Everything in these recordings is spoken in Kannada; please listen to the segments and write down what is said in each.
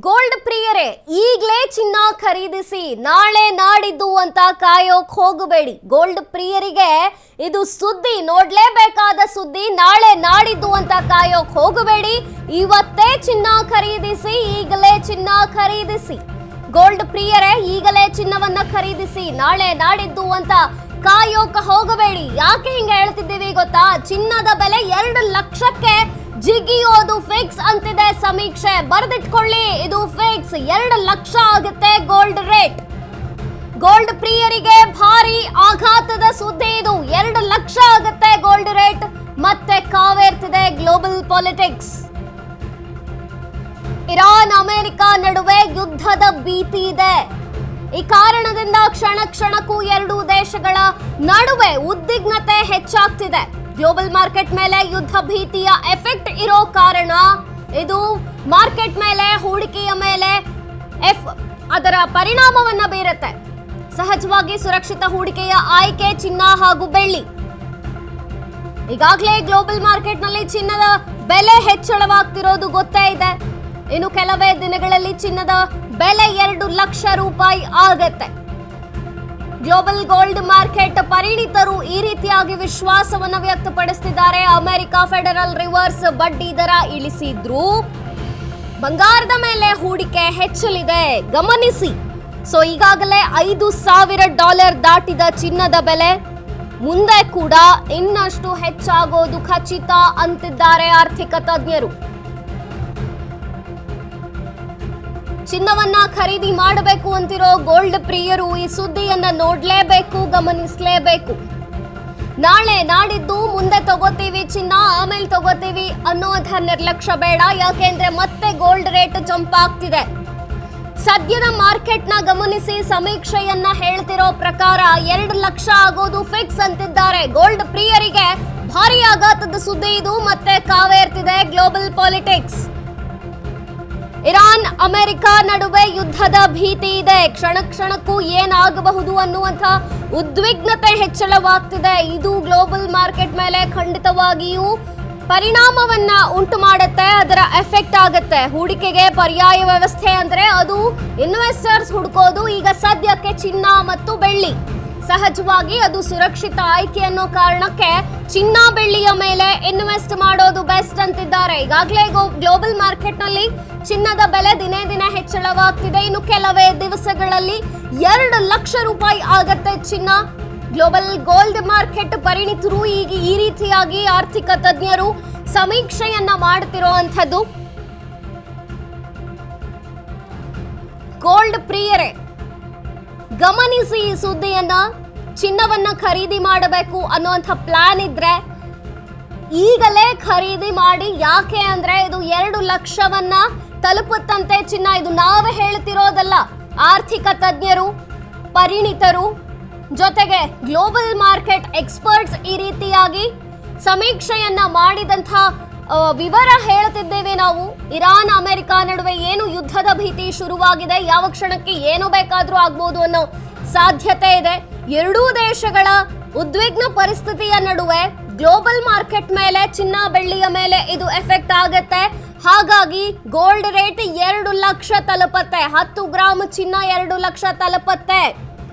ಗೋಲ್ಡ್ ಪ್ರಿಯರೇ, ಈಗಲೇ ಚಿನ್ನ ಖರೀದಿಸಿ, ನಾಳೆ ನಾಡಿದ್ದು ಅಂತ ಕಾಯೋಕ್ ಹೋಗಬೇಡಿ. ಗೋಲ್ಡ್ ಪ್ರಿಯರಿಗೆ ಇದು ಸುದ್ದಿ, ನೋಡ್ಲೇಬೇಕಾದ ಸುದ್ದಿ. ನಾಳೆ ನಾಡಿದ್ದು ಅಂತ ಕಾಯೋಕ್ ಹೋಗಬೇಡಿ. ಇವತ್ತೇ ಚಿನ್ನ ಖರೀದಿಸಿ, ಈಗಲೇ ಚಿನ್ನ ಖರೀದಿಸಿ. ಗೋಲ್ಡ್ ಪ್ರಿಯರೇ, ಈಗಲೇ ಚಿನ್ನವನ್ನ ಖರೀದಿಸಿ, ನಾಳೆ ನಾಡಿದ್ದು ಅಂತ ಕಾಯೋಕ ಹೋಗಬೇಡಿ. ಯಾಕೆ ಹಿಂಗೆ ಹೇಳ್ತಿದ್ದೀವಿ ಗೊತ್ತಾ? ಚಿನ್ನದ ಬೆಲೆ 2 ಲಕ್ಷಕ್ಕೆ ಜಿಗಿಯೋದು ಫಿಕ್ಸ್ ಅಂತಿದೆ ಸಮೀಕ್ಷೆ. ಬರೆದಿಟ್ಕೊಳ್ಳಿ, ಇದು ಫಿಕ್ಸ್. 2 ಲಕ್ಷ ಆಗುತ್ತೆ ಗೋಲ್ಡ್ ರೇಟ್. ಗೋಲ್ಡ್ ಪ್ರಿಯರಿಗೆ ಭಾರಿ ಆಘಾತದ ಸುದ್ದಿ ಇದು. 2 ಲಕ್ಷ ಆಗುತ್ತೆ ಗೋಲ್ಡ್ ರೇಟ್. ಮತ್ತೆ ಕಾವೇರ್ತಿದೆ ಗ್ಲೋಬಲ್ ಪಾಲಿಟಿಕ್ಸ್. ಇರಾನ್ ಅಮೆರಿಕ ನಡುವೆ ಯುದ್ಧದ ಭೀತಿ ಇದೆ. ಈ ಕಾರಣದಿಂದ ಕ್ಷಣ ಕ್ಷಣಕ್ಕೂ ಎರಡೂ ದೇಶಗಳ ನಡುವೆ ಉದ್ವಿಗ್ನತೆ ಹೆಚ್ಚಾಗ್ತಿದೆ. ಗ್ಲೋಬಲ್ ಮಾರ್ಕೆಟ್ ಮೇಲೆ ಯುದ್ಧ ಭೀತಿಯ ಎಫೆಕ್ಟ್ ಇರೋ ಕಾರಣ ಇದು ಮಾರ್ಕೆಟ್ ಮೇಲೆ, ಹೂಡಿಕೆಯ ಮೇಲೆ ಅದರ ಪರಿಣಾಮವನ್ನ ಬೀರುತ್ತೆ. ಸಹಜವಾಗಿ ಸುರಕ್ಷಿತ ಹೂಡಿಕೆಯ ಆಯ್ಕೆ ಚಿನ್ನ ಹಾಗೂ ಬೆಳ್ಳಿ. ಈಗಾಗಲೇ ಗ್ಲೋಬಲ್ ಮಾರ್ಕೆಟ್ ನಲ್ಲಿ ಚಿನ್ನದ ಬೆಲೆ ಹೆಚ್ಚಳವಾಗ್ತಿರೋದು ಗೊತ್ತೇ ಇದೆ. ಇನ್ನು ಕೆಲವೇ ದಿನಗಳಲ್ಲಿ ಚಿನ್ನದ ಬೆಲೆ 2 ಲಕ್ಷ ರೂಪಾಯಿ ಆಗತ್ತೆ. ಗ್ಲೋಬಲ್ ಗೋಲ್ಡ್ ಮಾರ್ಕೆಟ್ ಪರಿಣಿತರು ಈ ರೀತಿಯಾಗಿ ವಿಶ್ವಾಸವನ್ನು ವ್ಯಕ್ತಪಡಿಸುತ್ತಿದ್ದಾರೆ. ಅಮೆರಿಕ ಫೆಡರಲ್ ರಿವರ್ಸ್ ಬಡ್ಡಿ ದರ ಇಳಿಸಿದ್ರು, ಬಂಗಾರದ ಮೇಲೆ ಹೂಡಿಕೆ ಹೆಚ್ಚಲಿದೆ, ಗಮನಿಸಿ. ಸೊ ಈಗಾಗಲೇ $5,000 ದಾಟಿದ ಚಿನ್ನದ ಬೆಲೆ ಮುಂದೆ ಕೂಡ ಇನ್ನಷ್ಟು ಹೆಚ್ಚಾಗೋದು ಖಚಿತ ಅಂತಿದ್ದಾರೆ ಆರ್ಥಿಕ ತಜ್ಞರು. ಚಿನ್ನವನ್ನ ಖರೀದಿ ಮಾಡಬೇಕು ಅಂತಿರೋ ಗೋಲ್ಡ್ ಪ್ರಿಯರು ಈ ಸುದ್ದಿಯನ್ನ ನೋಡ್ಲೇಬೇಕು, ಗಮನಿಸಲೇಬೇಕು. ನಾಳೆ ನಾಡಿದ್ದು ಮುಂದೆ ತಗೋತೀವಿ ಚಿನ್ನ, ಆಮೇಲೆ ತಗೋತೀವಿ ಅನ್ನೋದ ನಿರ್ಲಕ್ಷ್ಯ ಬೇಡ. ಯಾಕೆಂದ್ರೆ ಮತ್ತೆ ಗೋಲ್ಡ್ ರೇಟ್ ಜಂಪ್ ಆಗ್ತಿದೆ. ಸದ್ಯದ ಮಾರ್ಕೆಟ್ ನ ಗಮನಿಸಿ ಸಮೀಕ್ಷೆಯನ್ನ ಹೇಳ್ತಿರೋ ಪ್ರಕಾರ 2 ಲಕ್ಷ ಆಗೋದು ಫಿಕ್ಸ್ ಅಂತಿದ್ದಾರೆ. ಗೋಲ್ಡ್ ಪ್ರಿಯರಿಗೆ ಭಾರಿ ಆಘಾತದ ಸುದ್ದಿ ಇದು. ಮತ್ತೆ ಕಾವೇರ್ತಿದೆ ಗ್ಲೋಬಲ್ ಪಾಲಿಟಿಕ್ಸ್. ಇರಾನ್ ಅಮೆರಿಕ ನಡುವೆ ಯುದ್ಧದ ಭೀತಿ ಇದೆ. ಕ್ಷಣ ಕ್ಷಣಕ್ಕೂ ಏನಾಗಬಹುದು ಅನ್ನುವಂಥ ಉದ್ವಿಗ್ನತೆ ಹೆಚ್ಚಳವಾಗ್ತಿದೆ. ಇದು ಗ್ಲೋಬಲ್ ಮಾರ್ಕೆಟ್ ಮೇಲೆ ಖಂಡಿತವಾಗಿಯೂ ಪರಿಣಾಮವನ್ನ ಉಂಟು ಮಾಡುತ್ತೆ. ಅದರ ಎಫೆಕ್ಟ್ ಆಗುತ್ತೆ. ಹೂಡಿಕೆಗೆ ಪರ್ಯಾಯ ವ್ಯವಸ್ಥೆ ಅಂದ್ರೆ ಅದು ಇನ್ವೆಸ್ಟರ್ಸ್ ಹುಡುಕೋದು ಈಗ ಸದ್ಯಕ್ಕೆ ಚಿನ್ನ ಮತ್ತು ಬೆಳ್ಳಿ. ಸಹಜವಾಗಿ ಅದು ಸುರಕ್ಷಿತ ಆಯ್ಕೆ ಅನ್ನೋ ಕಾರಣಕ್ಕೆ ಚಿನ್ನ ಬೆಳ್ಳಿಯ ಮೇಲೆ ಇನ್ವೆಸ್ಟ್ ಮಾಡೋದು ಬೆಸ್ಟ್ ಅಂತಿದ್ದಾರೆ. ಈಗಾಗಲೇ ಗ್ಲೋಬಲ್ ಮಾರ್ಕೆಟ್ ನಲ್ಲಿ ಚಿನ್ನದ ಬೆಲೆ ದಿನೇ ದಿನೇ ಹೆಚ್ಚಳವಾಗ್ತಿದೆ. ಇನ್ನು ಕೆಲವೇ ದಿವಸಗಳಲ್ಲಿ 2 ಲಕ್ಷ ರೂಪಾಯಿ ಆಗತ್ತೆ ಚಿನ್ನ. ಗ್ಲೋಬಲ್ ಗೋಲ್ಡ್ ಮಾರ್ಕೆಟ್ ಪರಿಣಿತರು ಈಗ ಈ ರೀತಿಯಾಗಿ ಆರ್ಥಿಕ ತಜ್ಞರು ಸಮೀಕ್ಷೆಯನ್ನ ಮಾಡ್ತಿರೋ ಅಂಥದ್ದು. ಗೋಲ್ಡ್ ಪ್ರಿಯರೇ, ಗಮನಿಸಿ ಈ ಸುದ್ದಿಯನ್ನ. ಚಿನ್ನವನ್ನ ಖರೀದಿ ಮಾಡಬೇಕು ಅನ್ನುವಂಥ ಪ್ಲಾನ್ ಇದ್ರೆ ಈಗಲೇ ಖರೀದಿ ಮಾಡಿ. ಯಾಕೆ ಅಂದ್ರೆ ಇದು 2 ಲಕ್ಷವನ್ನ ತಲುಪುತ್ತಂತೆ ಚಿನ್ನ. ಇದು ನಾವೇ ಹೇಳ್ತಿರೋದಲ್ಲ, ಆರ್ಥಿಕ ತಜ್ಞರು, ಪರಿಣಿತರು, ಜೊತೆಗೆ ಗ್ಲೋಬಲ್ ಮಾರ್ಕೆಟ್ ಎಕ್ಸ್ಪರ್ಟ್ಸ್ ಈ ರೀತಿಯಾಗಿ ಸಮೀಕ್ಷೆಯನ್ನ ಮಾಡಿದಂಥ ವಿವರ ಹೇಳ್ತಿದ್ದೇವೆ ನಾವು. ಇರಾನ್ ಅಮೆರಿಕ ನಡುವೆ ಏನು ಯುದ್ಧದ ಭೀತಿ ಶುರುವಾಗಿದೆ, ಯಾವ ಕ್ಷಣಕ್ಕೆ ಏನು ಬೇಕಾದ್ರೂ ಆಗ್ಬೋದು ಅನ್ನೋ ಸಾಧ್ಯತೆ ಇದೆ. ಎರಡೂ ದೇಶಗಳ ಉದ್ವಿಗ್ನ ಪರಿಸ್ಥಿತಿಯ ನಡುವೆ ಗ್ಲೋಬಲ್ ಮಾರ್ಕೆಟ್ ಮೇಲೆ, ಚಿನ್ನ ಬೆಳ್ಳಿಯ ಮೇಲೆ ಇದು ಎಫೆಕ್ಟ್ ಆಗತ್ತೆ. ಹಾಗಾಗಿ ಗೋಲ್ಡ್ ರೇಟ್ 2 ಲಕ್ಷ ತಲುಪತ್ತೆ. 10 ಗ್ರಾಮ್ ಚಿನ್ನ 2 ಲಕ್ಷ ತಲುಪತ್ತೆ.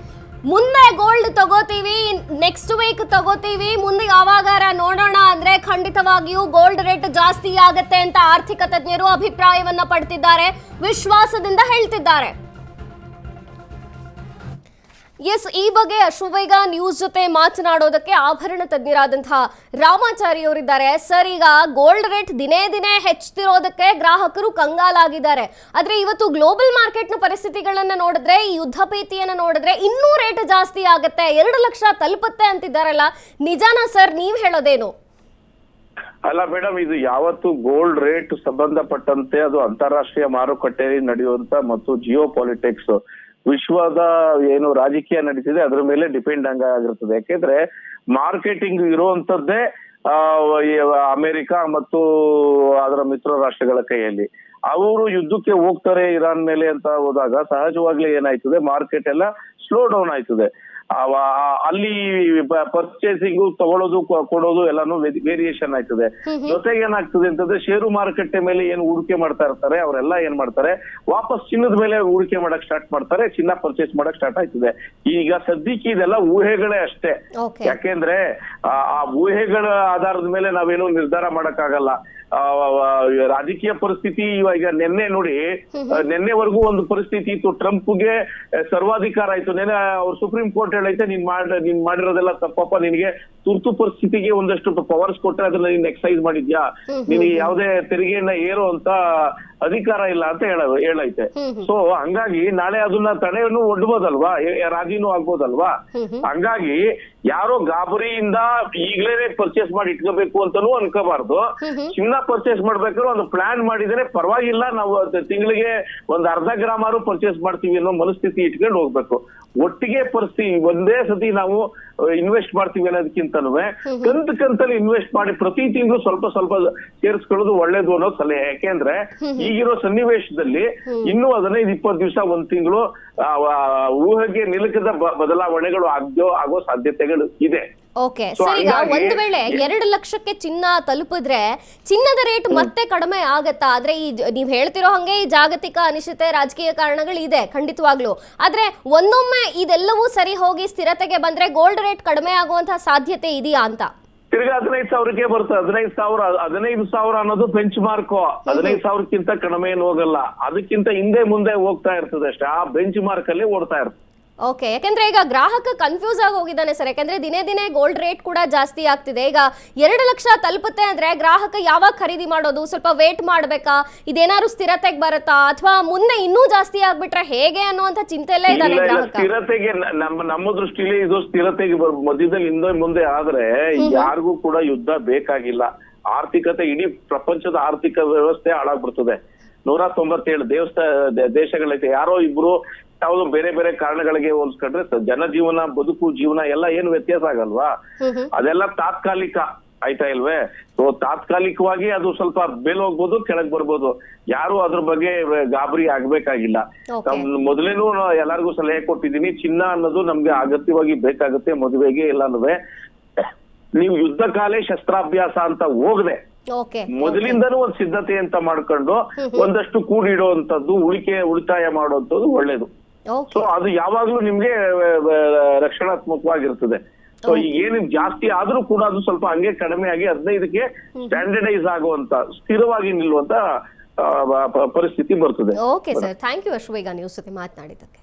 ಮುಂದೆ ಗೋಲ್ಡ್ ತಗೋತೀವಿ, ನೆಕ್ಸ್ಟ್ ವೀಕ್ ತಗೋತೀವಿ, ಮುಂದೆ ಯಾವಾಗಾರ ನೋಡೋಣ ಅಂದ್ರೆ ಖಂಡಿತವಾಗಿಯೂ ಗೋಲ್ಡ್ ರೇಟ್ ಜಾಸ್ತಿ ಆಗತ್ತೆ ಅಂತ ಆರ್ಥಿಕ ತಜ್ಞರು ಅಭಿಪ್ರಾಯವನ್ನ ಪಡ್ತಿದ್ದಾರೆ, ವಿಶ್ವಾಸದಿಂದ ಹೇಳ್ತಿದ್ದಾರೆ. ಎಸ್, ಈ ಬಗ್ಗೆ ಅಶ್ವವೇಗ ನ್ಯೂಸ್ ಜೊತೆ ಮಾತನಾಡೋದಕ್ಕೆ ಆಭರಣ ತಜ್ಞರಾದಂತಹ ರಾಮಾಚಾರಿ ಅವರಿದ್ದಾರೆ. ಸರ್, ಈಗ ಗೋಲ್ಡ್ ರೇಟ್ ದಿನೇ ದಿನೇ ಹೆಚ್ಚುತ್ತಿರೋದಕ್ಕೆ ಗ್ರಾಹಕರು ಕಂಗಾಲಾಗಿದ್ದಾರೆ. ಆದ್ರೆ ಇವತ್ತು ಗ್ಲೋಬಲ್ ಮಾರ್ಕೆಟ್ನ ಪರಿಸ್ಥಿತಿಗಳನ್ನ ನೋಡಿದ್ರೆ, ಈ ಯುದ್ಧ ಭೀತಿಯನ್ನ ನೋಡಿದ್ರೆ ಇನ್ನೂ ರೇಟ್ ಜಾಸ್ತಿ ಆಗುತ್ತೆ, 2 ಲಕ್ಷ ತಲುಪುತ್ತೆ ಅಂತಿದ್ದಾರಲ್ಲ, ನಿಜಾನಾ ಸರ್? ನೀವ್ ಹೇಳೋದೇನು? ಅಲ್ಲ ಮೇಡಮ್, ಇದು ಯಾವತ್ತು ಗೋಲ್ಡ್ ರೇಟ್ ಸಂಬಂಧಪಟ್ಟಂತೆ ಅದು ಅಂತಾರಾಷ್ಟ್ರೀಯ ಮಾರುಕಟ್ಟೆಯಲ್ಲಿ ನಡೆಯುವಂತ ಮತ್ತು ಜಿಯೋ ಪಾಲಿಟಿಕ್ಸ್, ವಿಶ್ವದ ಏನು ರಾಜಕೀಯ ನಡೀತಿದೆ ಅದ್ರ ಮೇಲೆ ಡಿಪೆಂಡ್ ಆಗಿರ್ತದೆ. ಯಾಕೆಂದ್ರೆ ಮಾರ್ಕೆಟಿಂಗ್ ಇರುವಂತದ್ದೇ ಅಮೆರಿಕ ಮತ್ತು ಅದರ ಮಿತ್ರ ರಾಷ್ಟ್ರಗಳ ಕೈಯಲ್ಲಿ. ಅವರು ಯುದ್ಧಕ್ಕೆ ಹೋಗ್ತಾರೆ ಇರಾನ್ ಮೇಲೆ ಅಂತ ಹೋದಾಗ ಸಹಜವಾಗ್ಲೇ ಏನಾಯ್ತದೆ, ಮಾರ್ಕೆಟ್ ಎಲ್ಲ ಸ್ಲೋ ಡೌನ್ ಆಯ್ತದೆ. ಅಲ್ಲಿ ಪರ್ಚೇಸಿಂಗು ತಗೊಳ್ಳೋದು ಕೊಡೋದು ಎಲ್ಲಾನು ವೇರಿಯೇಷನ್ ಆಯ್ತದೆ. ಜೊತೆಗೆ ಏನಾಗ್ತದೆ ಅಂತಂದ್ರೆ ಷೇರು ಮಾರುಕಟ್ಟೆ ಮೇಲೆ ಏನು ಹೂಡಿಕೆ ಮಾಡ್ತಾ ಇರ್ತಾರೆ ಅವರೆಲ್ಲ ಏನ್ ಮಾಡ್ತಾರೆ, ವಾಪಸ್ ಚಿನ್ನದ ಮೇಲೆ ಹೂಡಿಕೆ ಮಾಡಕ್ ಸ್ಟಾರ್ಟ್ ಮಾಡ್ತಾರೆ, ಚಿನ್ನ ಪರ್ಚೇಸ್ ಮಾಡಕ್ ಸ್ಟಾರ್ಟ್ ಆಯ್ತದೆ. ಈಗ ಸದ್ಯಕ್ಕೆ ಇದೆಲ್ಲ ಊಹೆಗಳೇ ಅಷ್ಟೇ. ಯಾಕೆಂದ್ರೆ ಆ ಊಹೆಗಳ ಆಧಾರದ ಮೇಲೆ ನಾವೇನು ನಿರ್ಧಾರ ಮಾಡಕ್ ಆಗಲ್ಲ. ರಾಜಕೀಯ ಪರಿಸ್ಥಿತಿ ಇವಾಗ ನಿನ್ನೆ ನೋಡಿ, ನಿನ್ನೆವರೆಗೂ ಒಂದು ಪರಿಸ್ಥಿತಿ ಇತ್ತು, ಟ್ರಂಪ್ಗೆ ಸರ್ವಾಧಿಕಾರ ಆಯ್ತು. ನೆನ್ನೆ ಅವ್ರು ಸುಪ್ರೀಂ ಕೋರ್ಟ್ ಹೇಳೈತೆ ನೀನ್ ಮಾಡಿರೋದೆಲ್ಲ ತಪ್ಪಪ್ಪ, ನಿನಗೆ ತುರ್ತು ಪರಿಸ್ಥಿತಿಗೆ ಒಂದಷ್ಟು ಪವರ್ಸ್ ಕೊಟ್ಟರೆ ಅದನ್ನ ನೀನ್ ಎಕ್ಸೈಸ್ ಮಾಡಿದ್ಯಾ, ನಿನಗೆ ಯಾವುದೇ ತೆರಿಗೆಯನ್ನ ಏರೋ ಅಂತ ಅಧಿಕಾರ ಇಲ್ಲ ಅಂತ ಹೇಳೈತೆ. ಸೊ ಹಂಗಾಗಿ ನಾಳೆ ಅದನ್ನ ತಡೆಯನ್ನು ಒಡ್ಬೋದಲ್ವಾ, ರಾಜಿನೂ ಆಗ್ಬೋದಲ್ವಾ. ಹಂಗಾಗಿ ಯಾರೋ ಗಾಬರಿಯಿಂದ ಈಗ್ಲೇನೆ ಪರ್ಚೇಸ್ ಮಾಡಿ ಇಟ್ಕೋಬೇಕು ಅಂತಾನೂ ಅನ್ಕೋಬಾರ್ದು. ಚಿನ್ನ ಪರ್ಚೇಸ್ ಮಾಡ್ಬೇಕಾದ್ರೆ ಒಂದು ಪ್ಲಾನ್ ಮಾಡಿದ್ರೆ ಪರವಾಗಿಲ್ಲ, ನಾವು ತಿಂಗಳಿಗೆ ಒಂದ್ 1/2 ಗ್ರಾಮಾರು ಪರ್ಚೇಸ್ ಮಾಡ್ತೀವಿ ಅನ್ನೋ ಮನಸ್ಥಿತಿ ಇಟ್ಕೊಂಡು ಹೋಗ್ಬೇಕು. ಒಟ್ಟಿಗೆ ಒಂದೇ ಸತಿ ನಾವು ಇನ್ವೆಸ್ಟ್ ಮಾಡ್ತೀವಿ ಅನ್ನೋದಕ್ಕಿಂತನೂ ಕಂತಲ್ಲಿ ಇನ್ವೆಸ್ಟ್ ಮಾಡಿ ಪ್ರತಿ ತಿಂಗಳು ಸ್ವಲ್ಪ ಸ್ವಲ್ಪ ಸೇರಿಸ್ಕೊಳ್ಳೋದು ಒಳ್ಳೇದು ಅನ್ನೋ ಸಲಹೆ. ಯಾಕೆಂದ್ರೆ ಈಗಿರೋ ಸನ್ನಿವೇಶದಲ್ಲಿ ಇನ್ನೂ 15-20 ದಿವಸ, 1 ತಿಂಗಳು ಊಹೆಗೆ ನಿಲುಕದ ಬದಲಾವಣೆಗಳು ಆಗೋ ಸಾಧ್ಯತೆಗಳು ಇದೆ. ಓಕೆ ಸರ್, ಈಗ ಒಂದು ವೇಳೆ 2 ಲಕ್ಷಕ್ಕೆ ಚಿನ್ನ ತಲುಪಿದ್ರೆ ಚಿನ್ನದ ರೇಟ್ ಮತ್ತೆ ಕಡಿಮೆ ಆಗತ್ತಾ? ಆದ್ರೆ ಈ ನೀವ್ ಹೇಳ್ತಿರೋ ಹಂಗೆ ಈ ಜಾಗತಿಕ ಅನಿಶ್ಚಿತೆ, ರಾಜಕೀಯ ಕಾರಣಗಳು ಇದೆ ಖಂಡಿತವಾಗ್ಲು. ಆದ್ರೆ ಒಂದೊಮ್ಮೆ ಇದೆಲ್ಲವೂ ಸರಿ ಹೋಗಿ ಸ್ಥಿರತೆಗೆ ಬಂದ್ರೆ ಗೋಲ್ಡ್ ರೇಟ್ ಕಡಿಮೆ ಆಗುವಂತಹ ಸಾಧ್ಯತೆ ಇದೆಯಾ ಅಂತ? ತಿರ್ಗಾ 15,000ಕ್ಕೆ ಬರ್ತದೆ. 15,000 ಅನ್ನೋದು ಬೆಂಚ್ ಮಾರ್ಕ್. 15,000ಕ್ಕಿಂತ ಕಡಿಮೆ ಏನು ಹೋಗಲ್ಲ, ಅದಕ್ಕಿಂತ ಹಿಂದೆ ಮುಂದೆ ಹೋಗ್ತಾ ಇರ್ತದೆ ಅಷ್ಟೇ, ಆ ಬೆಂಚ್ ಮಾರ್ಕ್ ಅಲ್ಲಿ ಓಡ್ತಾ ಇರ್ತದೆ. ಓಕೆ, ಯಾಕಂದ್ರೆ ಈಗ ಗ್ರಾಹಕ ಕನ್ಫ್ಯೂಸ್ ಆಗಿ ಹೋಗಿದ್ದಾನೆ ಸರ್. ಯಾಕಂದ್ರೆ ದಿನೇ ದಿನೇ ಗೋಲ್ಡ್ ರೇಟ್ ಕೂಡ ಜಾಸ್ತಿ ಆಗ್ತಿದೆ. ಈಗ 2 ಲಕ್ಷ ತಲುಪುತ್ತೆ ಅಂದ್ರೆ ಗ್ರಾಹಕ ಯಾವಾಗ ಖರೀದಿ ಮಾಡೋದು, ಸ್ವಲ್ಪ ವೇಟ್ ಮಾಡ್ಬೇಕಾ, ಇದೇನಾದ್ರು ಸ್ಥಿರತೆಗೆ ಬರುತ್ತಾ, ಅಥವಾ ಮುಂದೆ ಇನ್ನೂ ಜಾಸ್ತಿ ಆಗ್ಬಿಟ್ರೆ ಹೇಗೆ ಅನ್ನುವಂತ ಚಿಂತೆಯಲ್ಲೇ ಇದ್ದಾನೆ ಗ್ರಾಹಕ. ಸ್ಥಿರತೆಗೆ ನಮ್ಮ ದೃಷ್ಟಿಲಿ ಇದು ಸ್ಥಿರತೆಗೆ ಮಧ್ಯದಲ್ಲಿ ಹಿಂದೆ ಮುಂದೆ ಆದ್ರೆ ಯಾರಿಗೂ ಕೂಡ ಯುದ್ಧ ಬೇಕಾಗಿಲ್ಲ. ಆರ್ಥಿಕತೆ, ಇಡೀ ಪ್ರಪಂಚದ ಆರ್ಥಿಕ ವ್ಯವಸ್ಥೆ ಹಾಳಾಗ್ಬಿಡ್ತದೆ. 197 ದೇಶಗಳೈತೆ. ಯಾರೋ ಇಬ್ರು ಯಾವ್ದು ಬೇರೆ ಬೇರೆ ಕಾರಣಗಳಿಗೆ ಹೋಲಿಸ್ಕೊಂಡ್ರೆ ಜನಜೀವನ, ಬದುಕು, ಜೀವನ ಎಲ್ಲ ಏನು ವ್ಯತ್ಯಾಸ ಆಗಲ್ವಾ? ಅದೆಲ್ಲ ತಾತ್ಕಾಲಿಕ, ಆಯ್ತಾ ಇಲ್ವೇ? ಸೊ ತಾತ್ಕಾಲಿಕವಾಗಿ ಅದು ಸ್ವಲ್ಪ ಬೇಲ್ ಹೋಗ್ಬೋದು, ಕೆಳಗ್ ಬರ್ಬೋದು. ಯಾರು ಅದ್ರ ಬಗ್ಗೆ ಗಾಬರಿ ಆಗ್ಬೇಕಾಗಿಲ್ಲ. ಮೊದಲೇನು ಎಲ್ಲರಿಗೂ ಸಲಹೆ ಕೊಟ್ಟಿದ್ದೀನಿ, ಚಿನ್ನ ಅನ್ನೋದು ನಮ್ಗೆ ಅಗತ್ಯವಾಗಿ ಬೇಕಾಗುತ್ತೆ ಮದುವೆಗೆ ಎಲ್ಲಾನು. ನೀವು ಯುದ್ಧ ಕಾಲೇ ಶಸ್ತ್ರಾಭ್ಯಾಸ ಅಂತ ಹೋಗದೆ ಮೊದಲಿಂದನೂ ಒಂದ್ ಸಿದ್ಧತೆ ಅಂತ ಮಾಡ್ಕೊಂಡು ಒಂದಷ್ಟು ಕೂಡಿಡುವಂತದ್ದು, ಉಳಿತಾಯ ಮಾಡುವಂತದ್ದು ಒಳ್ಳೇದು. ಸೊ ಅದು ಯಾವಾಗ್ಲೂ ನಿಮ್ಗೆ ರಕ್ಷಣಾತ್ಮಕವಾಗಿರ್ತದೆ. ಸೊ ಈಗ ಏನು ಜಾಸ್ತಿ ಆದ್ರೂ ಕೂಡ ಅದು ಸ್ವಲ್ಪ ಹಂಗೆ ಕಡಿಮೆ ಆಗಿ 15ಕ್ಕೆ ಸ್ಟ್ಯಾಂಡರ್ಡೈಸ್ ಆಗುವಂತ, ಸ್ಥಿರವಾಗಿ ನಿಲ್ಲುವಂತ ಪರಿಸ್ಥಿತಿ ಬರ್ತದೆ. Okay sir, thank you Ashvega news ಜೊತೆ ಮಾತನಾಡಿದ್ದಕ್ಕೆ.